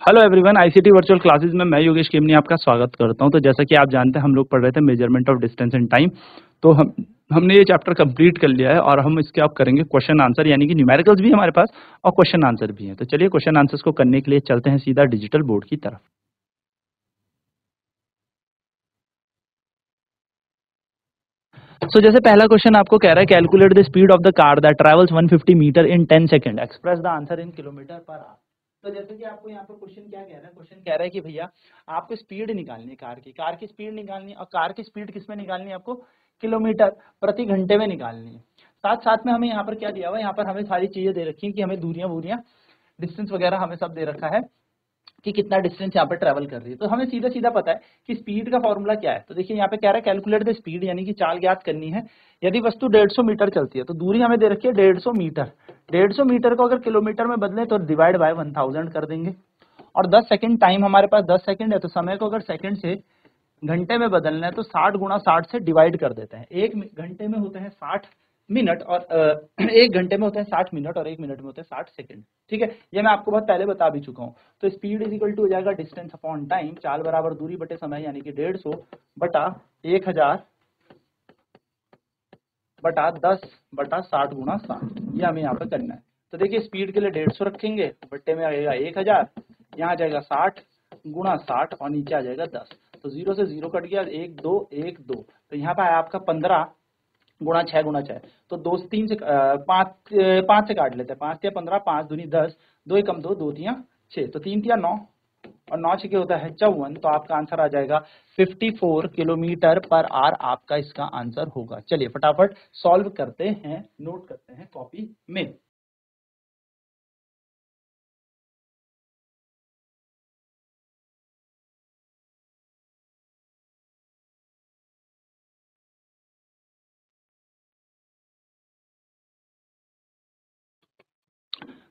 Hello everyone, ICT virtual classes में मैं योगेश केमनी आपका स्वागत करता हूं। तो जैसा कि आप जानते हैं हम लोग पढ़ रहे थे measurement of distance and time. तो हमने ये चैप्टर कंप्लीट कर लिया है और हम इसके आप करेंगे क्वेश्चन आंसर, यानी कि न्यूमेरिकल्स भी हमारे पास और क्वेश्चन आंसर भी हैं। तो चलिए क्वेश्चन आंसर्स को करने के लिए चलते हैं सीधा डिजिटल बोर्ड की तरफ। जैसे पहला क्वेश्चन आपको कह रहा है calculate the speed of the car that travels 150 metre in 10 second, express the answer in kilometre per hour. तो जैसे कि आपको यहाँ पर क्वेश्चन क्या कह रहा है, क्वेश्चन कह रहा है कि भैया आपको स्पीड निकालनी है, कार की स्पीड निकालनी है। और कार की स्पीड किसमें निकालनी है आपको? किलोमीटर प्रति घंटे में निकालनी है। साथ साथ में हमें यहाँ पर क्या दिया हुआ है, यहाँ पर हमें सारी चीजें दे रखी है कि हमें दूरियां डिस्टेंस वगैरह हमें सब दे रखा है कि कितना डिस्टेंस यहाँ पर ट्रेवल कर रही है। तो हमें सीधा सीधा पता है कि स्पीड का फॉर्मूला क्या है। तो देखिए यहाँ पे कह रहा है कैलकुलेट द स्पीड, यानी कि चाल ज्ञात करनी है। यदि वस्तु 150 मीटर चलती है तो दूरी हमें दे रखी है 150 मीटर। 150 मीटर को अगर किलोमीटर में बदले तो डिवाइड बाय 1000 कर देंगे। और 10 सेकंड टाइम हमारे पास 10 सेकंड है, तो समय को अगर सेकंड से घंटे में बदलना है तो 60 गुणा 60 से डिवाइड कर देते हैं। एक घंटे में होते हैं 60 मिनट और एक घंटे में होते हैं 60 मिनट और एक मिनट में होते हैं 60 सेकंड। ठीक है, ये मैं आपको बहुत पहले बता भी चुका हूँ। तो स्पीड इज इक्वल टू हो जाएगा डिस्टेंस अपॉन टाइम, चाल बराबर दूरी बटे समय, यानी कि 150 बटा 1000 बटा 10 बटा 60 गुणा 60। ये हमें यहाँ पे करना है। तो देखिए स्पीड के लिए 150 रखेंगे, बट्टे में आएगा 1000, यहाँ आ जाएगा 60 गुणा 60 और नीचे आ जाएगा 10। तो 0 से 0 कट गया, 1 2 1 2। तो यहाँ पे आया आपका 15 गुणा 6 गुणा 6। तो 2 से 3 से 5 से काट लेते हैं। 5 या 15, 5 दूनी 10, 2 एकम 2, 2 तिया 6, तो 3 तिया 9 और 9 छके होता है 54। तो आपका आंसर आ जाएगा 54 किलोमीटर पर आवर। आपका इसका आंसर होगा। चलिए फटाफट सॉल्व करते हैं, नोट करते हैं कॉपी में।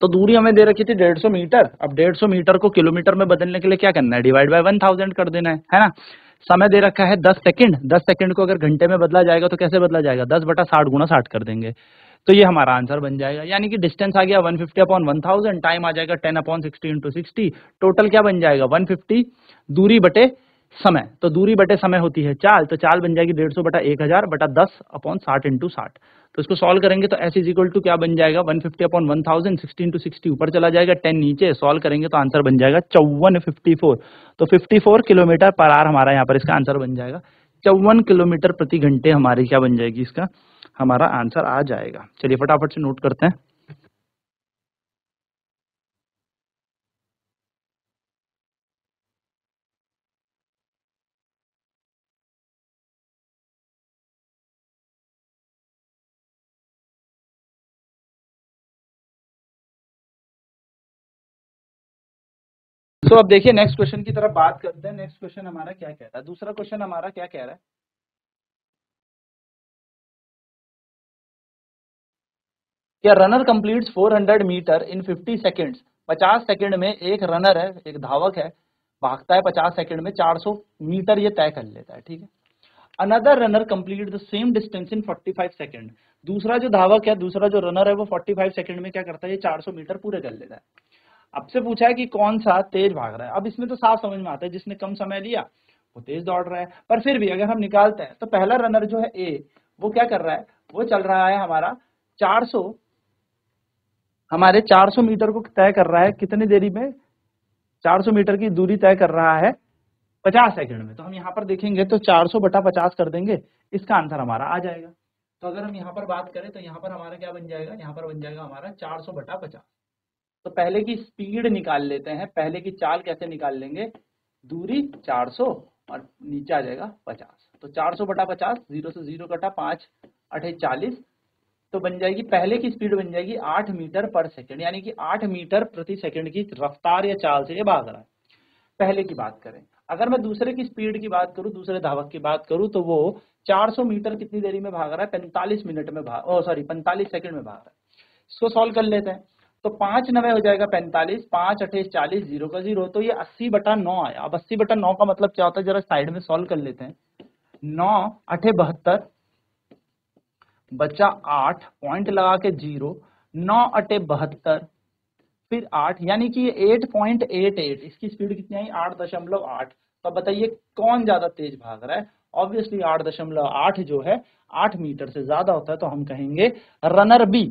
तो दूरी हमें दे रखी थी 150 मीटर। अब 150 मीटर को किलोमीटर में बदलने के लिए क्या करना है? डिवाइड बाय 1000 कर देना है ना। समय दे रखा है 10 सेकंड। 10 सेकंड को अगर घंटे में बदला जाएगा तो कैसे बदला जाएगा? 10 बटा 60 गुणा 60 कर देंगे। तो ये हमारा आंसर बन जाएगा, यानी कि डिस्टेंस आ गया 150 अपॉन 1000, टाइम आ जाएगा 10 अपॉन 60 इंटू 60। टोटल क्या बन जाएगा? 150 दूरी बटे समय। तो दूरी बटे समय होती है चाल, तो चाल बन जाएगी 150 बटा 1000 बटा 10 अपॉन 60 इंटू 60। तो इसको सॉल्व करेंगे तो एस इज इक्वल टू क्या बन जाएगा? 150 अपॉन 1000, 60 इंटू 60 ऊपर चला जाएगा, 10 नीचे। सॉल्व करेंगे तो आंसर बन जाएगा 5454। तो 54 किलोमीटर पर आवर हमारा यहाँ पर इसका आंसर बन जाएगा। 54 किलोमीटर प्रति घंटे हमारी क्या बन जाएगी? इसका हमारा आंसर आ जाएगा। चलिए फटाफट से नोट करते हैं। तो अब देखिए नेक्स्ट क्वेश्चन की तरफ बात करते हैं। नेक्स्ट क्वेश्चन हमारा क्या कह रहा है? दूसरा क्वेश्चन हमारा क्या कह रहा है कि रनर कंप्लीट्स 400 मीटर इन 50 सेकंड्स। 50 सेकंड में एक रनर है, एक धावक है, भागता है 50 सेकंड में 400 मीटर ये तय कर लेता है। ठीक है। Another runner complete the same distance in 45 second. दूसरा जो धावक है, दूसरा जो रनर है वो 45 सेकंड में क्या करता है? ये 400 मीटर पूरे कर लेता है। आपसे पूछा है कि कौन सा तेज भाग रहा है। अब इसमें तो साफ समझ में आता है जिसने कम समय लिया वो तेज दौड़ रहा है। पर फिर भी अगर हम निकालते हैं तो पहला रनर जो है ए, वो क्या कर रहा है? वो चल रहा है हमारा 400, हमारे 400 मीटर को तय कर रहा है कितनी देरी में? 400 मीटर की दूरी तय कर रहा है 50 सेकंड में। तो हम यहाँ पर देखेंगे तो 400 बटा 50 कर देंगे, इसका आंसर हमारा आ जाएगा। तो अगर हम यहाँ पर बात करें तो यहाँ पर हमारा क्या बन जाएगा? यहाँ पर बन जाएगा हमारा 400 बटा 50। तो पहले की स्पीड निकाल लेते हैं, पहले की चाल कैसे निकाल लेंगे? दूरी 400 और नीचे आ जाएगा 50। तो 400 बटा 50, 0 से 0 कटा, 5 8 40। तो बन जाएगी, पहले की स्पीड बन जाएगी 8 मीटर पर सेकंड, यानी कि 8 मीटर प्रति सेकंड की रफ्तार या चाल से ये भाग रहा है। पहले की बात करें। अगर मैं दूसरे की स्पीड की बात करूं, दूसरे धावक की बात करूं, तो वो 400 मीटर कितनी देरी में भाग रहा है? 45 मिनट में 45 सेकंड में भाग रहा है। इसको सॉल्व कर लेते हैं। तो 5 9 हो जाएगा 45, 5 8 40, 0 का 0। तो ये 80 बटा 9 आया। अब 80 बटा 9 का मतलब क्या होता है? जरा साइड में सॉल्व कर लेते हैं। 9 8 72 बचा 8, पॉइंट लगा के 0, 9 8 72 फिर 8, यानी कि 8.88, इसकी स्पीड कितनी आई 8.8। तो बताइए कौन ज्यादा तेज भाग रहा है? ऑब्वियसली 8.8 जो है 8 मीटर से ज्यादा होता है, तो हम कहेंगे runner B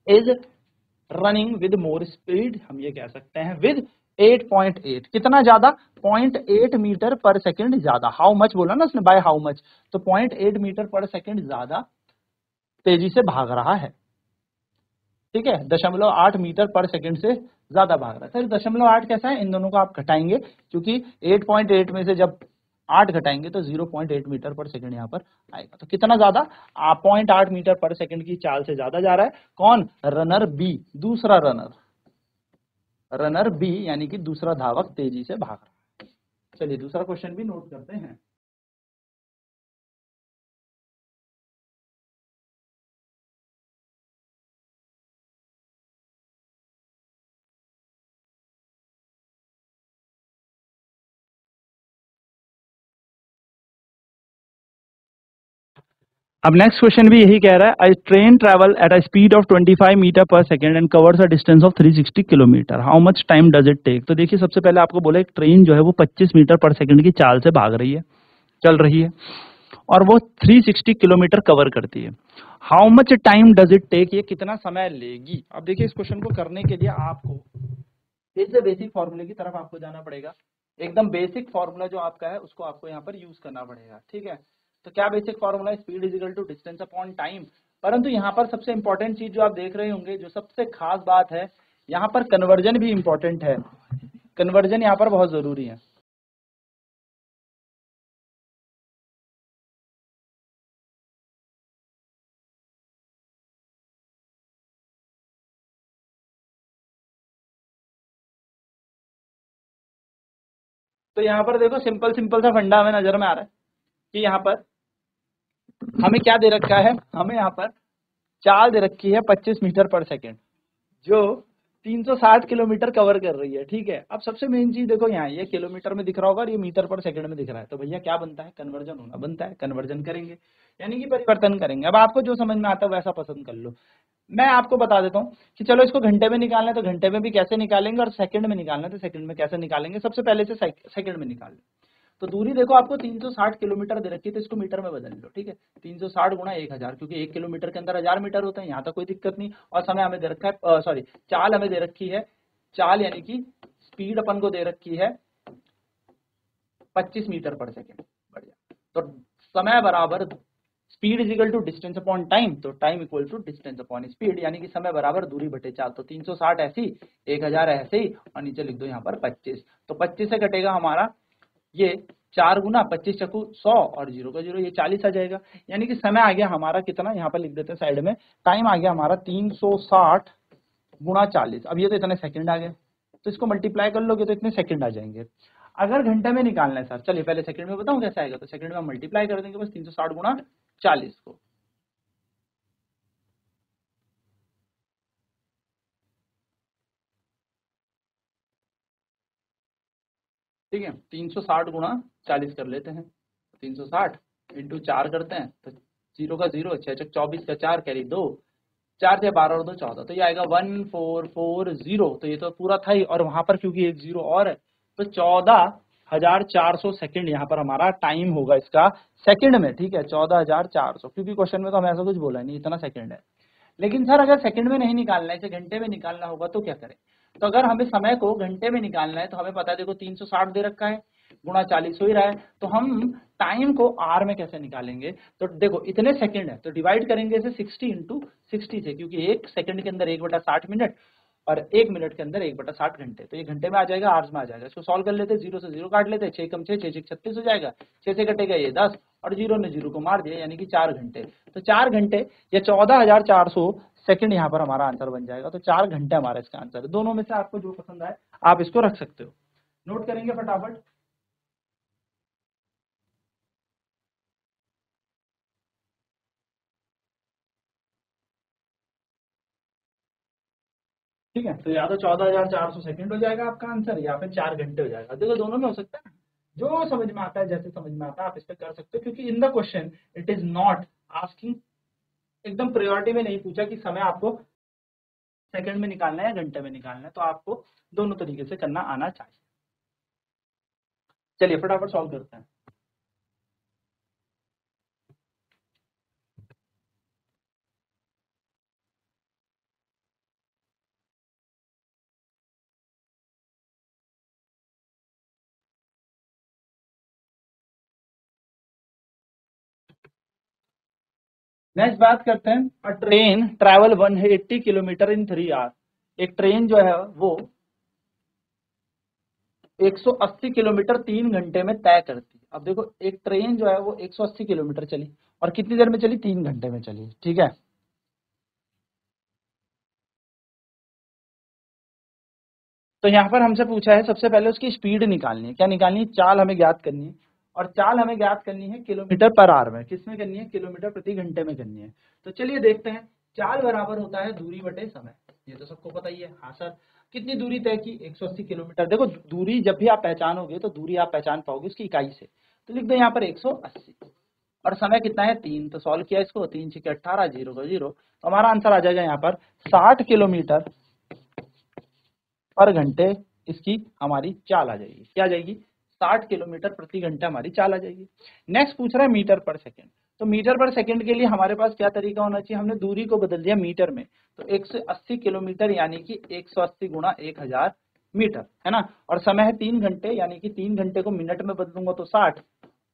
is running with more speed, हम ये कह सकते हैं विद 8.8, कितना ज्यादा 0.8 मीटर पर सेकंड ज्यादा। हाउ मच बोला ना उसने, बाय हाउ मच, तो 0.8 मीटर पर सेकंड ज्यादा तेजी से भाग रहा है। ठीक है, 0.8 मीटर पर सेकंड से ज्यादा भाग रहा है। सर 0.8 कैसा है? इन दोनों को आप घटाएंगे, क्योंकि 8.8 में से जब 8 घटाएंगे तो 0.8 मीटर पर सेकंड यहाँ पर आएगा। तो कितना ज्यादा? 0.8 मीटर पर सेकंड की चाल से ज्यादा जा रहा है। कौन? रनर बी, दूसरा रनर, रनर बी यानी कि दूसरा धावक तेजी से भाग रहा है। चलिए दूसरा क्वेश्चन भी नोट करते हैं। अब नेक्स्ट क्वेश्चन भी यही कह रहा है, a train travel at a speed of 25 metre per second and covers a distance of 360 kilometre, how much time does it take? तो देखिए सबसे पहले आपको बोला एक ट्रेन जो है वो 25 मीटर पर सेकंड की चाल से भाग रही है, चल रही है, और वो 360 किलोमीटर कवर करती है। How much time does it take, ये कितना समय लेगी? अब देखिए इस क्वेश्चन को करने के लिए आपको फिर से बेसिक फॉर्मूले की तरफ आपको जाना पड़ेगा। एकदम बेसिक फॉर्मूला जो आपका है उसको आपको यहाँ पर यूज करना पड़ेगा। ठीक है, तो क्या बेसिक फॉर्मूला है? Speed is equal to distance upon time. परंतु यहाँ पर सबसे इंपॉर्टेंट चीज जो आप देख रहे होंगे, जो सबसे खास बात है, यहाँ पर कन्वर्जन भी इंपॉर्टेंट है। कन्वर्जन यहाँ पर बहुत जरूरी है। तो यहाँ पर देखो सिंपल सिंपल सा फंडा हमें नजर में आ रहा है कि यहाँ पर हमें क्या दे रखा है, हमें यहाँ पर चाल दे रखी है 25 मीटर पर सेकेंड, जो 360 किलोमीटर कवर कर रही है। ठीक है, अब सबसे मेन चीज देखो, यहाँ ये किलोमीटर में दिख रहा होगा और ये मीटर पर सेकंड में दिख रहा है, तो भैया क्या बनता है? कन्वर्जन होना बनता है। कन्वर्जन करेंगे यानी कि परिवर्तन करेंगे। अब आपको जो समझ में आता है वैसा पसंद कर लो। मैं आपको बता देता हूँ कि चलो इसको घंटे में निकालना है तो घंटे में भी कैसे निकालेंगे, और सेकंड में निकालना है तो सेकंड में कैसे निकालेंगे। सबसे पहले से सेकंड में निकाल लो। तो दूरी देखो आपको 360 किलोमीटर दे रखी है, तो इसको मीटर में बदल लो। ठीक है, 360 गुणा 1000, क्योंकि 1 किलोमीटर के अंदर 1000 मीटर होता है, यहाँ तक कोई दिक्कत नहीं। और समय हमें दे रखा है, सॉरी चाल हमें दे रखी है, चाल यानी कि स्पीड अपन को दे रखी है 25 मीटर पर सेकेंड। बढ़िया, तो समय बराबर speed is equal to distance upon time, तो time equal to distance upon speed, यानी कि समय बराबर दूरी बटे चाल। तो 360 ऐसी, 1000 ऐसे ही, और नीचे लिख दो यहाँ पर 25। तो 25 से कटेगा हमारा ये 4 गुना 25 चकू 100, और 0 का 0, ये 40 आ जाएगा। यानी कि समय आ गया हमारा कितना, यहाँ पर लिख देते हैं साइड में, टाइम आ गया हमारा 360 गुणा 40। अब ये तो इतने सेकंड आ गए, तो इसको मल्टीप्लाई कर लोगे तो इतने सेकंड आ जाएंगे। अगर घंटे में निकालना है सर, चलिए पहले सेकंड में बताऊं कैसे आएगा। तो सेकंड में मल्टीप्लाई कर देंगे बस 360 गुणा 40 को। ठीक है, 360 गुणा 40 कर लेते हैं, 360 इंटू 4 करते हैं, तो 0 का 0, 6 24 का 4 कैरी 2, 4 से 12 और 2 14, तो ये आएगा 1440। तो ये तो पूरा था ही, और वहां पर क्योंकि एक 0 और है, तो 14,400 सेकंड यहाँ पर हमारा टाइम होगा इसका सेकंड में। ठीक है, 14,400, क्योंकि क्वेश्चन में तो हमें ऐसा कुछ बोला नहीं, इतना सेकंड है। लेकिन सर अगर सेकंड में नहीं निकालना है, इसे घंटे में निकालना होगा तो क्या करें? तो अगर हमें समय को घंटे में निकालना है, तो हमें पता है देखो 360 दे रखा है, गुणा 40 हो ही रहा है, तो हम टाइम को आर में कैसे निकालेंगे? तो देखो इतने सेकंड है, तो डिवाइड करेंगे इसे 60 इंटू 60 से, क्योंकि एक सेकंड के अंदर 1/60 मिनट, और 1 मिनट के अंदर 1/60 घंटे, तो ये घंटे में आ जाएगा, आवर्स में आ जाएगा। इसको सॉल्व कर लेते हैं, 0 से 0 काट लेते हैं, 6 कम 6, 6 36 हो जाएगा, 6 से कटेगा ये 10, और 0 ने 0 को मार दिया, यानी कि 4 घंटे। तो 4 घंटे या 14,400 सेकंड यहाँ पर हमारा आंसर बन जाएगा। तो 4 घंटे हमारा इसका आंसर है। दोनों में से आपको जो पसंद आए आप इसको रख सकते हो। नोट करेंगे फटाफट। ठीक है, तो या तो 14,400 सेकंड हो जाएगा आपका आंसर, या फिर 4 घंटे हो जाएगा। देखो दोनों में हो सकता है, जो समझ में आता है, जैसे समझ में आता है आप इस पे कर सकते हो, क्योंकि in the question it is not asking, एकदम प्रायोरिटी में नहीं पूछा कि समय आपको सेकंड में निकालना है या घंटे में निकालना है, तो आपको दोनों तरीके से करना आना चाहिए। चलिए फटाफट सॉल्व करते हैं। नेक्स्ट बात करते हैं, a train travel 180 kilometre in 3 hour. एक ट्रेन जो है वो 180 किलोमीटर 3 घंटे में तय करती है। अब देखो एक ट्रेन जो है वो 180 किलोमीटर चली और कितनी देर में चली, 3 घंटे में चली, ठीक है। तो यहाँ पर हमसे पूछा है सबसे पहले उसकी स्पीड निकालनी है। क्या निकालनी है, चाल हमें ज्ञात करनी है, और चाल हमें ज्ञात करनी है किलोमीटर पर आवर में। किसमें करनी है, किलोमीटर प्रति घंटे में करनी है। तो चलिए देखते हैं, चाल बराबर होता है दूरी बटे समय, ये तो सबको पता ही है। हाँ सर, कितनी दूरी तय की, 180 किलोमीटर। देखो दूरी जब भी आप पहचानोगे तो दूरी आप पहचान पाओगे उसकी इकाई से, तो लिख दो यहाँ पर 180, और समय कितना है 3, तो सॉल्व किया इसको, 3 6 18, 0 का 0, तो हमारा आंसर आ जाएगा यहाँ पर 60 किलोमीटर पर घंटे। इसकी हमारी चाल आ जाएगी, क्या आ जाएगी, 60 किलोमीटर प्रति घंटा हमारी चाल आ जाएगी। नेक्स्ट पूछ रहा है मीटर पर सेकंड। तो मीटर पर सेकंड के लिए हमारे पास क्या तरीका होना चाहिए, हमने दूरी को बदल दिया मीटर में, तो 180 किलोमीटर यानी कि 180 गुणा 1000 मीटर, है ना। और समय है 3 घंटे, यानी कि 3 घंटे को मिनट में बदलूंगा तो 60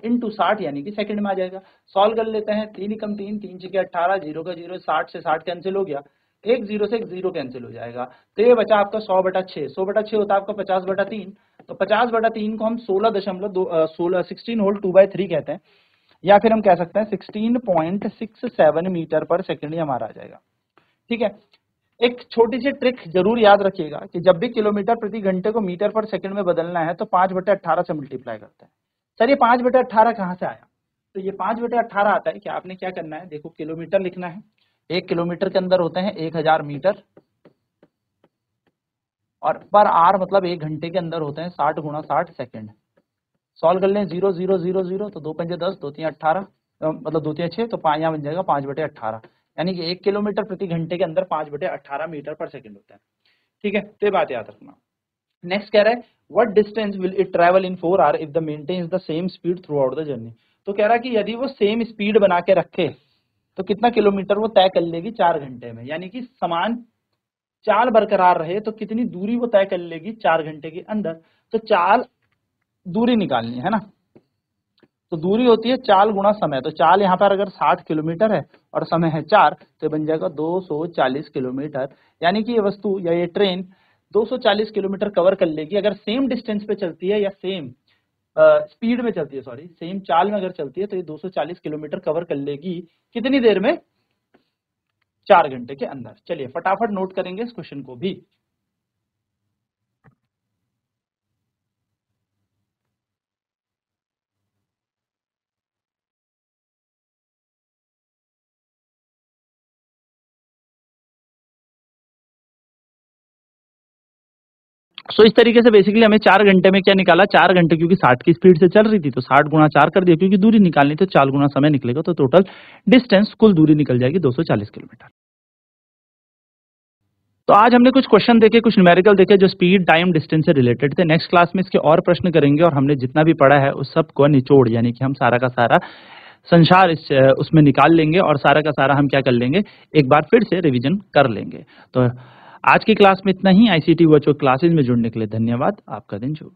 इंटू 60 यानी कि सेकंड में आ जाएगा। सॉल्व कर लेते हैं, 3 एकम 3, 3 6 18, 0 का 0, 60 से 60 कैंसिल हो गया, एक 0 से एक 0 कैंसिल हो जाएगा, तो ये बचा आपका 100/6। 100/6 होता है आपका 50/3, तो 50/3 को हम 16 होल 2/3 कहते हैं, या फिर हम कह सकते हैं 16.67 मीटर पर सेकंड ही हमारा आ जाएगा, ठीक है। एक छोटी सी ट्रिक जरूर याद रखिएगा कि जब भी किलोमीटर प्रति घंटे को मीटर पर सेकंड में बदलना है तो 5/18 से मल्टीप्लाई करते हैं। सर ये 5/18 कहाँ से आया, तो ये 5/18 आता है कि आपने क्या करना है, देखो किलोमीटर लिखना है, 1 किलोमीटर के अंदर होते हैं 1000 मीटर, और पर आर मतलब 1 घंटे के अंदर होते हैं 60 गुणा 60 सेकंड। सॉल्व कर लें, 0 0 0 0, तो 2 पंजे 10, 2 3 18, मतलब 2 3 6, तो यहाँ बन जाएगा 5/18, यानी कि 1 किलोमीटर प्रति घंटे के अंदर 5/18 मीटर पर सेकंड होता है, ठीक है। तो ये बात याद रखना। नेक्स्ट कह रहा है, what distance will it travel in 4 hour if the maintains the same speed throughout the journey. तो कह रहा है कि यदि वो सेम स्पीड बना के रखे तो कितना किलोमीटर वो तय कर लेगी 4 घंटे में, यानी कि समान चाल बरकरार रहे तो कितनी दूरी वो तय कर लेगी 4 घंटे के अंदर। तो चाल दूरी निकालनी है ना, तो दूरी होती है चाल गुणा समय। तो चाल यहाँ पर अगर 60 किलोमीटर है और समय है 4, तो बन जाएगा 240 किलोमीटर, यानी कि ये वस्तु या ये ट्रेन 240 किलोमीटर कवर कर लेगी अगर सेम डिस्टेंस पे चलती है, या सेम स्पीड में चलती है, सॉरी सेम चाल में अगर चलती है, तो ये 240 किलोमीटर कवर कर लेगी कितनी देर में, 4 घंटे के अंदर। चलिए फटाफट नोट करेंगे इस क्वेश्चन को भी। सो इस तरीके से बेसिकली हमें 4 घंटे में क्या निकाला, 4 घंटे क्योंकि 60 की स्पीड से चल रही थी तो 60 गुणा 4 कर दिया, क्योंकि दूरी निकालनी तो 4 गुणा समय निकलेगा, तो टोटल डिस्टेंस कुल दूरी निकल जाएगी 240 किलोमीटर। तो आज हमने कुछ क्वेश्चन देखे, कुछ न्यूमेरिकल देखे जो स्पीड टाइम डिस्टेंस से रिलेटेड थे। नेक्स्ट क्लास में इसके और प्रश्न करेंगे और हमने जितना भी पढ़ा है उस सब को निचोड़, यानी कि हम सारा का सारा संसार इस उसमें निकाल लेंगे और सारा का सारा हम क्या कर लेंगे, एक बार फिर से रिवीजन कर लेंगे। तो आज की क्लास में इतना ही। आईसीटी वर्चुअल क्लासेज में जुड़ने के लिए धन्यवाद। आपका दिन शुभ।